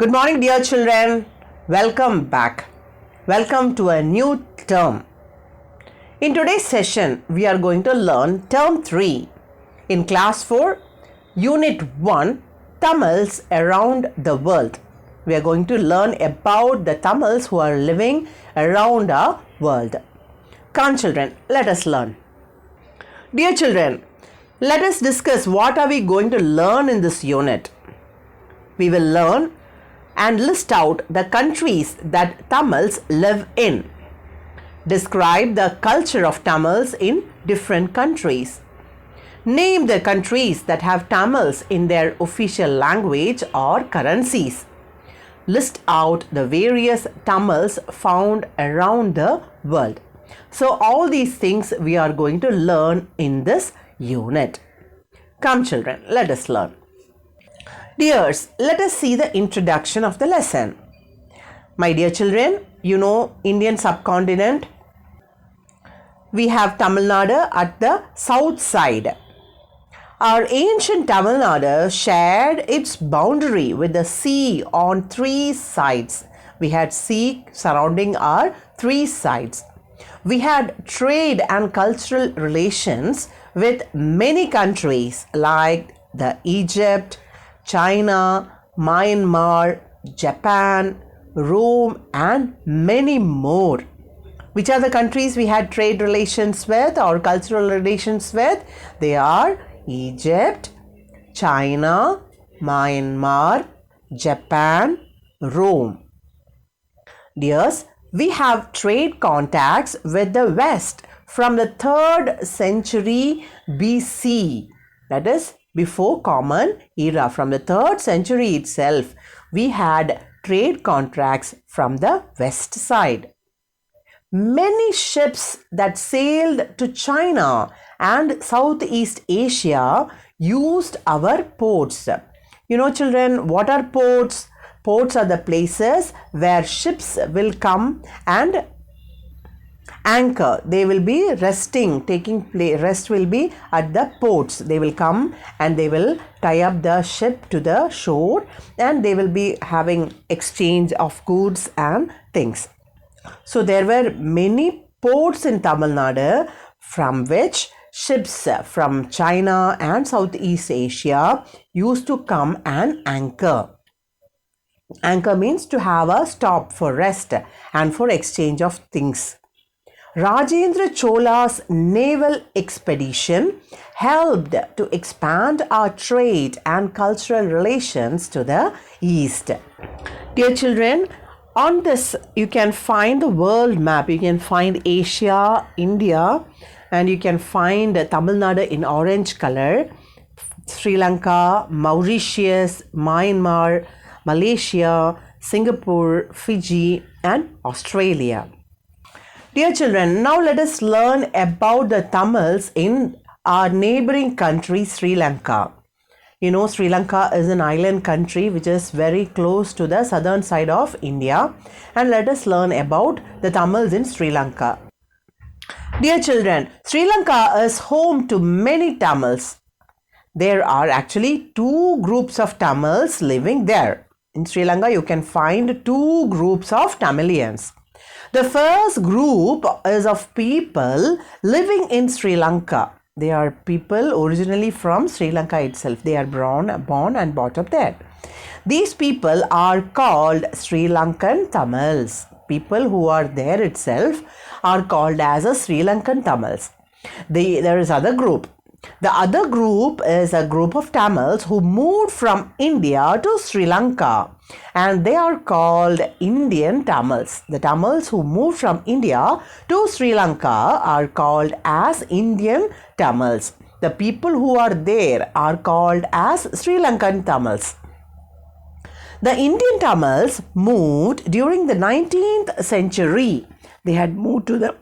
Good morning, dear children. Welcome back. Welcome to a new term. In today's session, we are going to learn term 3 in class 4, unit 1, Tamils around the world. We are going to learn about the Tamils who are living around our world. Come children, let us learn. Dear children, let us discuss what are we going to learn in this unit. We will learn and list out the countries that Tamils live in. Describe the culture of Tamils in different countries. Name the countries that have Tamils in their official language or currencies. List out the various Tamils found around the world. So all these things we are going to learn in this unit. Come children, let us learn. Dears, let us see the introduction of the lesson. My dear children, you know Indian subcontinent. We have Tamilnadu at the south side. Our ancient Tamilnadu shared its boundary with the sea on 3 sides. We had sea surrounding our 3 sides. We had trade and cultural relations with many countries like the Egypt, China, Myanmar, Japan, Rome and many more. Which are the countries we had trade relations with or cultural relations with? They are Egypt, China, Myanmar, Japan, Rome. Dears, we have trade contacts with the West from the 3rd century BC. That is before Common Era. From the 3rd century itself, we had trade contracts from the west side. Many ships that sailed to China and Southeast Asia used our ports. You know children, what are ports? Ports are the places where ships will come and anchor. They will be resting, rest will be at the ports. They will come and they will tie up the ship to the shore and they will be having exchange of goods and things. So there were many ports in Tamil Nadu from which ships from China and Southeast Asia used to come and anchor. Anchor means to have a stop for rest and for exchange of things. Rajendra Chola's naval expedition helped to expand our trade and cultural relations to the east. Dear children, on this you can find the world map. You can find Asia, India, and you can find Tamil Nadu in orange color, Sri Lanka, Mauritius, Myanmar, Malaysia, Singapore, Fiji, and Australia. Dear children, now let us learn about the Tamils in our neighboring country, Sri Lanka. You know, Sri Lanka is an island country which is very close to the southern side of India. And let us learn about the Tamils in Sri Lanka. Dear children, Sri Lanka is home to many Tamils. There are actually 2 groups of Tamils living there. In Sri Lanka, you can find 2 groups of Tamilians. The first group is of people living in Sri Lanka. They are people originally from Sri Lanka itself. They are born and brought up there. These people are called Sri Lankan Tamils. People who are there itself are called as a Sri Lankan Tamils. There is other group. The other group is a group of Tamils who moved from India to Sri Lanka and they are called Indian Tamils. The Tamils who moved from India to Sri Lanka are called as Indian Tamils. The people who are there are called as Sri Lankan Tamils. The Indian Tamils moved during the 19th century. They had moved in the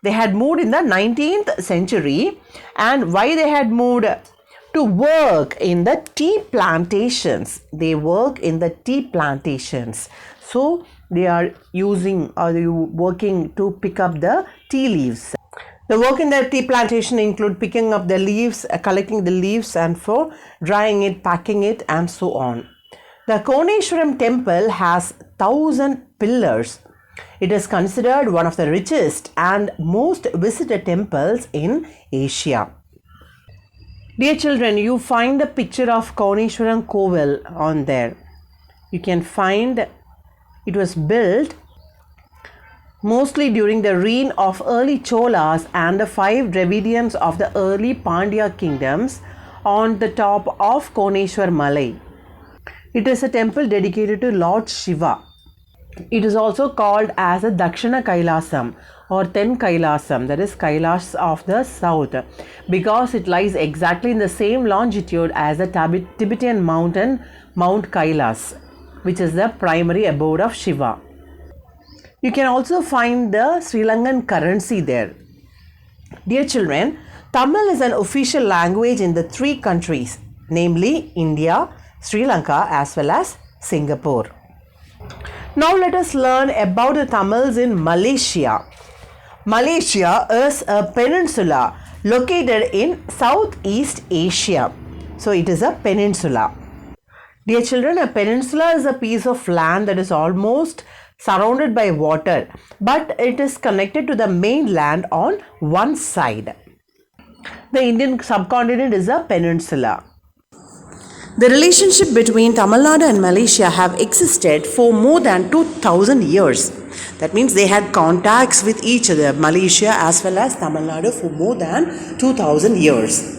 19th century. And why they had moved? To work in the tea plantations. They work in the tea plantations. So they are working to pick up the tea leaves. The work in the tea plantation include picking up the leaves, collecting the leaves and for drying it, packing it and so on. The Koneshwaram temple has 1,000 pillars. It is considered one of the richest and most visited temples in Asia. Dear children, you find the picture of Koneshwaram Koval on there. You can find it was built mostly during the reign of early Cholas and the 5 Dravidians of the early Pandya kingdoms on the top of Koneshwar Malai. It is a temple dedicated to Lord Shiva. It is also called as a Dakshina Kailasam or Ten Kailasam, that is Kailash of the south, because it lies exactly in the same longitude as the Tibetan mountain Mount Kailas, which is the primary abode of Shiva. You can also find the Sri Lankan currency there. Dear children, Tamil is an official language in the 3 countries, namely India, Sri Lanka as well as Singapore. Now let us learn about the Tamils in Malaysia. Malaysia is a peninsula located in Southeast Asia. So it is a peninsula. Dear children, a peninsula is a piece of land that is almost surrounded by water, but it is connected to the mainland on one side. The Indian subcontinent is a peninsula. The relationship between Tamilnadu and Malaysia have existed for more than 2000 years. That means they had contacts with each other, Malaysia as well as Tamilnadu, for more than 2000 years.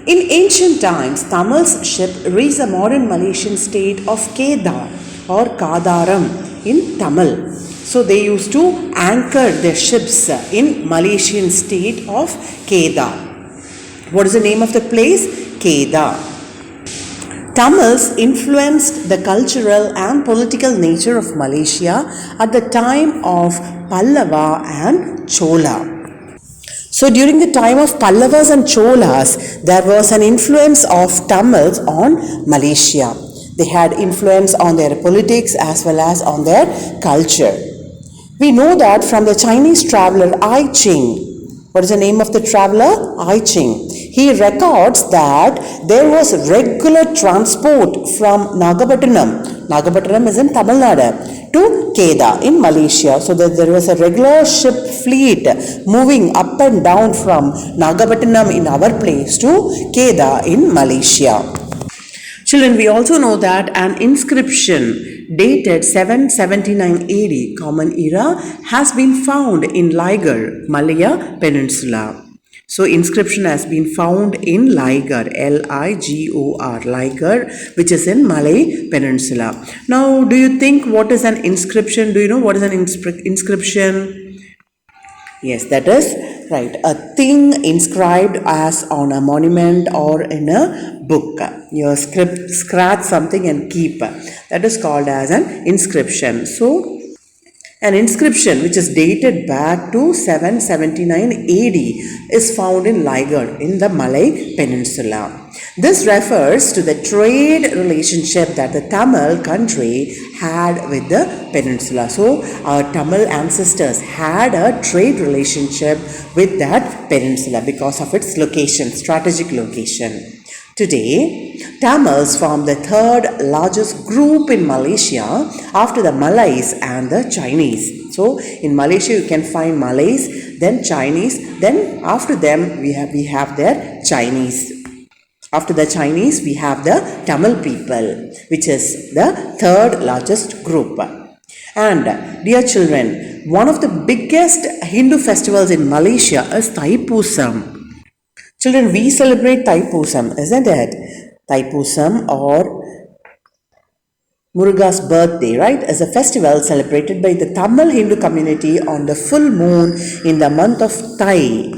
In ancient times, Tamils ship reached the modern Malaysian state of Kedah or Kadaram in Tamil. So they used to anchor their ships in Malaysian state of Kedah. What is the name of the place? Kedah. Tamils influenced the cultural and political nature of Malaysia at the time of Pallava and Chola. So during the time of Pallavas and Cholas, there was an influence of Tamils on Malaysia. They had influence on their politics as well as on their culture. We know that from the Chinese traveler I Ching. What is the name of the traveler? I Ching. He records that there was regular transport from Nagapattinam is in Tamil Nadu, to Kedah in Malaysia. So that there was a regular ship fleet moving up and down from Nagapattinam in our place to Kedah in Malaysia. Children, we also know that an inscription dated 779 AD, Common Era, has been found in Ligar, Malaya Peninsula. So inscription has been found in Ligar, Ligor, Ligar, which is in Malay Peninsula. Now, do you think what is an inscription? Do you know what is an inscription? Yes, that is right. A thing inscribed as on a monument or in a book. You scratch something and keep. That is called as an inscription. So, an inscription which is dated back to 779 AD is found in Ligar in the Malay Peninsula. This refers to the trade relationship that the Tamil country had with the peninsula. So, our Tamil ancestors had a trade relationship with that peninsula because of its location, strategic location. Today, Tamils form the 3rd largest group in Malaysia after the Malays and the Chinese. So, in Malaysia you can find Malays, then Chinese, then after them we have their Chinese. After the Chinese, we have the Tamil people, which is the 3rd largest group. And dear children, one of the biggest Hindu festivals in Malaysia is Thaipusam. Children, we celebrate Thaipusam, isn't it? Thaipusam or Muruga's birthday, right, is a festival celebrated by the Tamil Hindu community on the full moon in the month of Thai.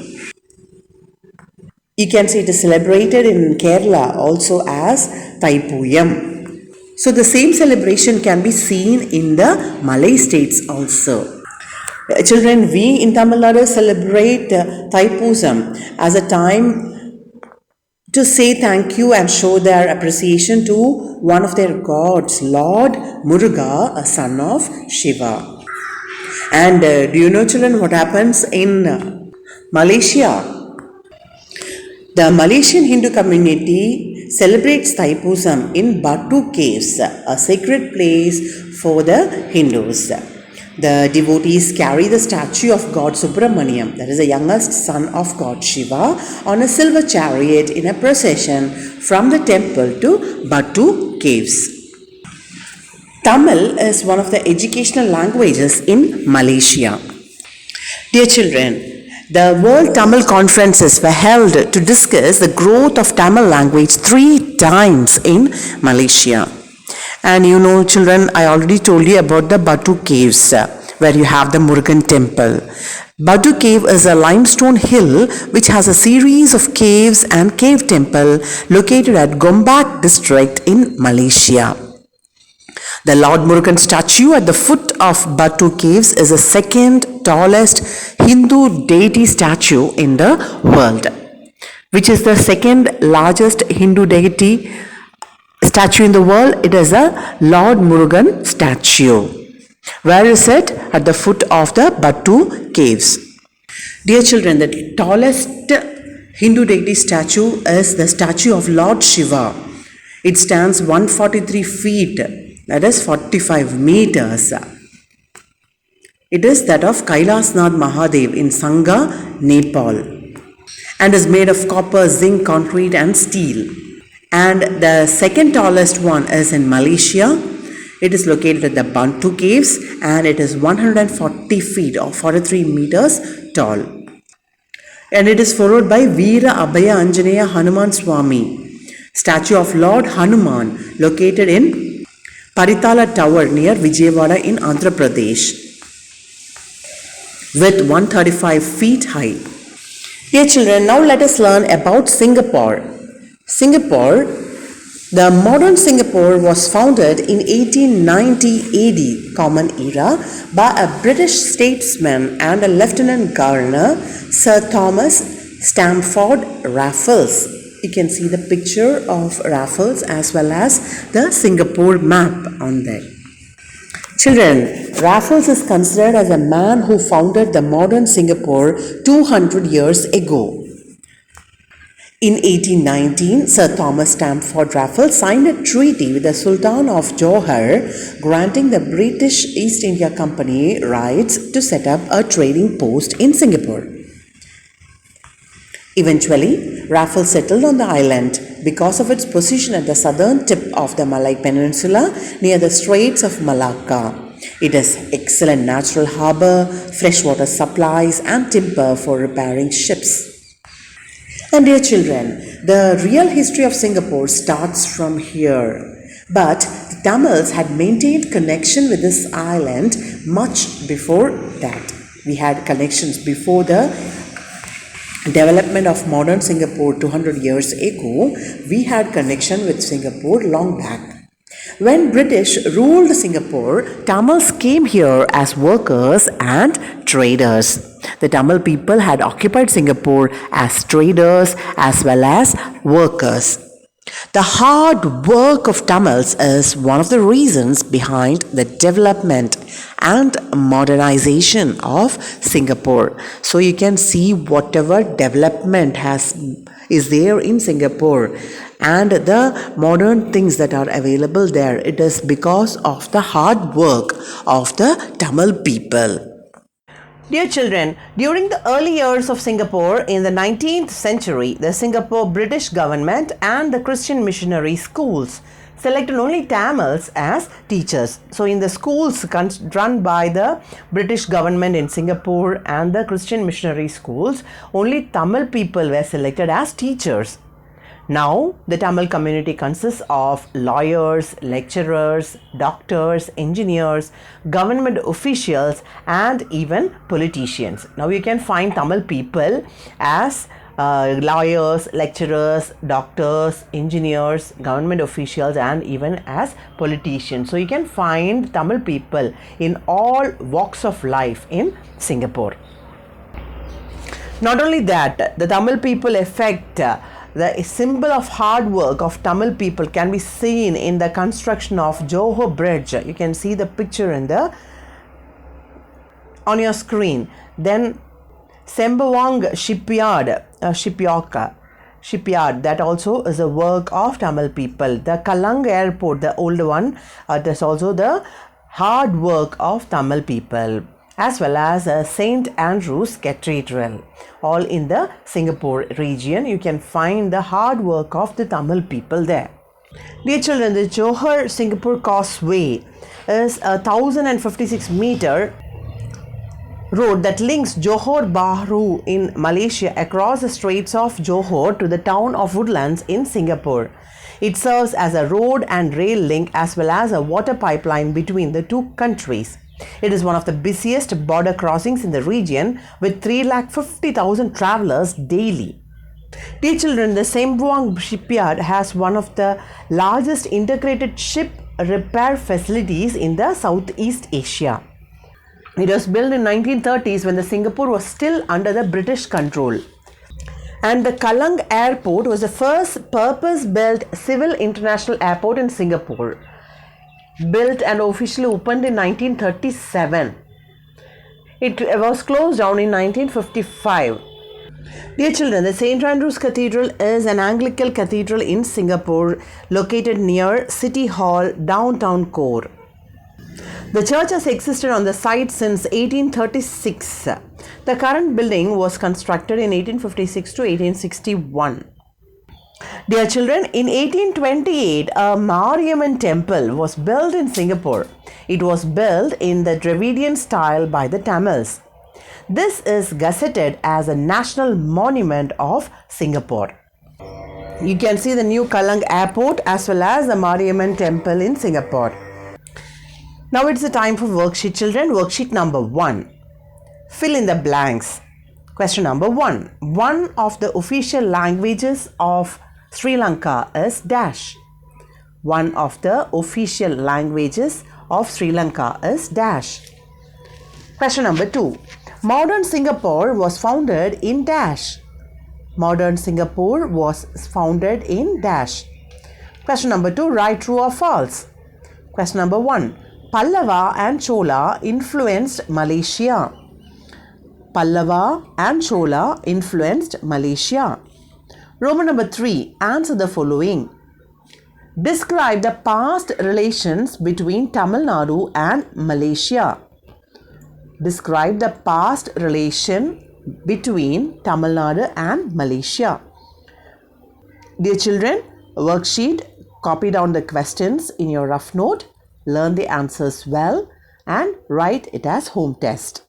You can see it is celebrated in Kerala also as Thaipuyam. So the same celebration can be seen in the Malay states also. Children, we in Tamil Nadu celebrate Thaipusam as a time to say thank you and show their appreciation to one of their gods, Lord Muruga, a son of Shiva. And do you know, children, what happens in Malaysia? The Malaysian Hindu community celebrates Thaipusam in Batu caves, a sacred place for the Hindus. The devotees carry the statue of God Subramaniam, that is the youngest son of God Shiva, on a silver chariot in a procession from the temple to Batu caves. Tamil is one of the educational languages in Malaysia. Dear children, the World Tamil Conferences were held to discuss the growth of Tamil language 3 times in Malaysia. And you know, children, I already told you about the Batu caves, where you have the Murugan temple. Batu cave is a limestone hill which has a series of caves and cave temple located at Gombak district in Malaysia. The Lord Murugan statue at the foot of Batu caves is the second tallest Hindu deity statue in the world, which is the second largest Hindu deity statue in the world. It is a Lord Murugan statue. Where is it? At the foot of the Batu caves. Dear children, the tallest Hindu deity statue is the statue of Lord Shiva. It stands 143 feet, that is 45 meters. It is that of Kailasnath Mahadev in Sangha, Nepal, and is made of copper, zinc, concrete and steel. And the second tallest one is in Malaysia. It is located at the Batu caves and it is 140 feet or 43 meters tall. And it is followed by Veera Abhaya Anjaneya Hanuman Swami, statue of Lord Hanuman, located in Paritala Tower near Vijayawada in Andhra Pradesh, with 135 feet high. Dear children, now let us learn about Singapore. The modern Singapore was founded in 1890 AD, Common Era, by a British statesman and a Lieutenant Governor, Sir Thomas Stamford Raffles. You can see the picture of Raffles as well as the Singapore map on there. Children, Raffles is considered as a man who founded the modern Singapore 200 years ago. In 1819, Sir Thomas Stamford Raffles signed a treaty with the Sultan of Johor, granting the British East India Company rights to set up a trading post in Singapore. Eventually, Raffles settled on the island because of its position at the southern tip of the Malay Peninsula near the Straits of Malacca. It has excellent natural harbour, freshwater supplies and timber for repairing ships. And dear children, the real history of Singapore starts from here. But the Tamils had maintained connection with this island much before that. We had connections before the development of modern Singapore 200 years ago. We had connection with Singapore long back. When British ruled Singapore, Tamils came here as workers and traders. The Tamil people had occupied Singapore as traders as well as workers. The hard work of Tamils is one of the reasons behind the development and modernization of Singapore. So you can see whatever development is there in Singapore and the modern things that are available there, it is because of the hard work of the Tamil people. Dear children, during the early years of Singapore in the 19th century, the Singapore British government and the Christian missionary schools selected only Tamils as teachers. So in the schools run by the British government in Singapore and the Christian missionary schools, only Tamil people were selected as teachers. Now, the Tamil community consists of lawyers, lecturers, doctors, engineers, government officials and even politicians. Now, you can find Tamil people as lawyers, lecturers, doctors, engineers, government officials and even as politicians. So, you can find Tamil people in all walks of life in Singapore. Not only that, the Tamil people affect the symbol of hard work of Tamil people can be seen in the construction of Johor Bridge. You can see the picture on your screen. Then Sembawang shipyard, shipyard, that also is a work of Tamil people. The Kallang airport, the old one, it is also the hard work of Tamil people, as well as St. Andrew's Cathedral, all in the Singapore region. You can find the hard work of the Tamil people there. Dear children, the Johor Singapore Causeway is a 1056-meter road that links Johor Bahru in Malaysia across the Straits of Johor to the town of Woodlands in Singapore. It serves as a road and rail link as well as a water pipeline between the two countries. It is one of the busiest border crossings in the region with 350,000 travelers daily. Dear children, the Sembawang shipyard has one of the largest integrated ship repair facilities in the Southeast Asia. It was built in 1930s when the Singapore was still under the British control. And the Kallang airport was the first purpose-built civil international airport in Singapore. Built and officially opened in 1937. It was closed down in 1955. Dear children, the St. Andrew's Cathedral is an Anglican cathedral in Singapore located near City Hall, downtown core. The church has existed on the site since 1836. The current building was constructed in 1856 to 1861. Dear children, in 1828, a Mariamman temple was built in Singapore. It was built in the Dravidian style by the Tamils. This is gazetted as a national monument of Singapore. You can see the new Kallang airport as well as the Mariamman temple in Singapore. Now it's the time for worksheet, children. Worksheet number 1. Fill in the blanks. Question number 1. One of the official languages of Sri Lanka is dash. One of the official languages of Sri Lanka is dash. Question number 2. Modern Singapore was founded in dash. Modern Singapore was founded in dash. Question number 2. Write true or false. Question number 1. Pallava and Chola influenced Malaysia. Pallava and Chola influenced Malaysia. Roman number 3. Answer the following. Describe the past relations between Tamilnadu and Malaysia. Describe the past relation between Tamilnadu and Malaysia. Dear children, worksheet, copy down the questions in your rough note. Learn the answers well and write it as home test.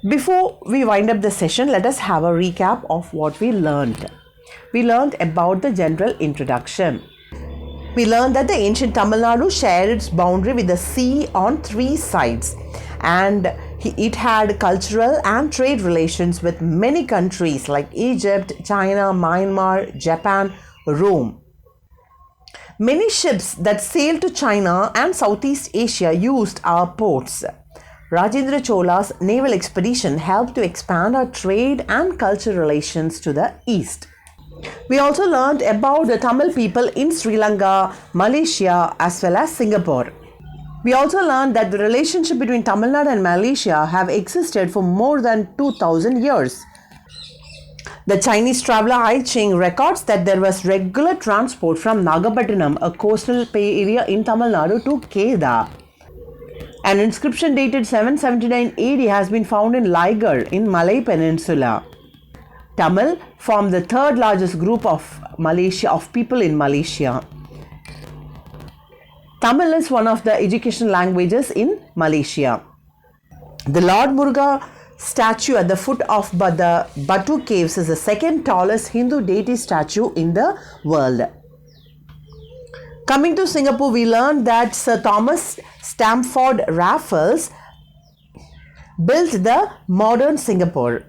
Before we wind up the session, let us have a recap of what we learned. We learned about the general introduction. We learned that the ancient Tamilnadu shared its boundary with the sea on 3 sides, and it had cultural and trade relations with many countries like Egypt, China, Myanmar, Japan, Rome. Many ships that sailed to China and Southeast Asia used our ports. Rajendra Chola's naval expedition helped to expand our trade and cultural relations to the east. We also learned about the Tamil people in Sri Lanka, Malaysia as well as Singapore. We also learned that the relationship between Tamilnadu and Malaysia have existed for more than 2000 years. The Chinese traveler I Ching records that there was regular transport from Nagapattinam, a coastal area in Tamil Nadu, to Kedah. An inscription dated 779 AD has been found in Ligar in Malay Peninsula. Tamil form the 3rd largest group of people in Malaysia. Tamil is one of the educational languages in Malaysia. The Lord Muruga statue at the foot of the Batu caves is the 2nd tallest Hindu deity statue in the world. Coming to Singapore, we learned that Sir Thomas Stamford Raffles built the modern Singapore.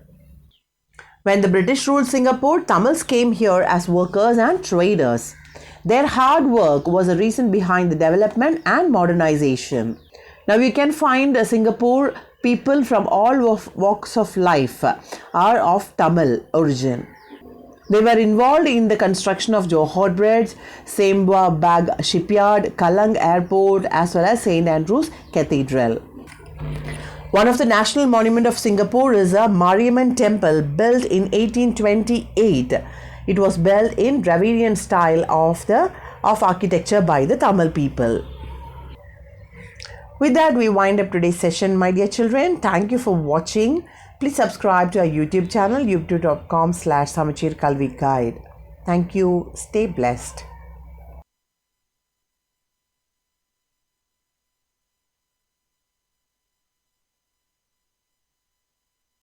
When the British ruled Singapore, Tamils came here as workers and traders. Their hard work was the reason behind the development and modernization. Now you can find Singapore people from all walks of life are of Tamil origin. They were involved in the construction of Johor Bridge, Sembawang Shipyard, Kallang Airport as well as St. Andrew's Cathedral. One of the national monuments of Singapore is a Mariamman temple built in 1828. It was built in Dravidian style of architecture by the Tamil people. With that, we wind up today's session, my dear children. Thank you for watching. Please subscribe to our YouTube channel, youtube.com/Samacheer Kalvi Guide. Thank you. Stay blessed.